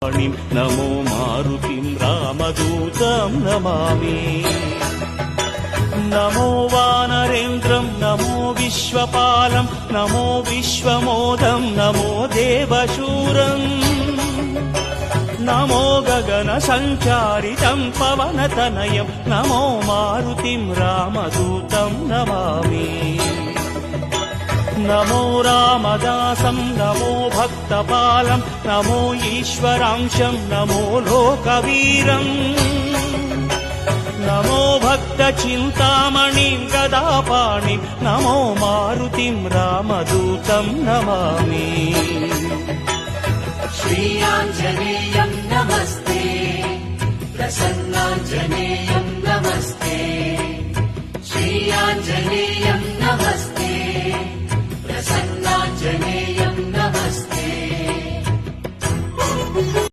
नमो मारुतिं रामदूतं नमामि। नमो वानरेन्द्रं नमो विश्वपालं नमो विश्वमोदं नमो देवशूरम् नमो गगनसञ्चारितं पवनतनयं नमो मारुतिं रामदूतं नमामि। नमो रामदासं नमो भक्तपालं नमो ईश्वरांशं नमो लोकवीरम् नमो भक्तचिन्तामणिं गदापाणिं नमो मारुतिं रामदूतं नमामि। श्रीयाञ्जनेयं नमस्ते प्रसन्नाञ्जनेयं नमस्ते श्रीयाञ्जनेयं नमस्ते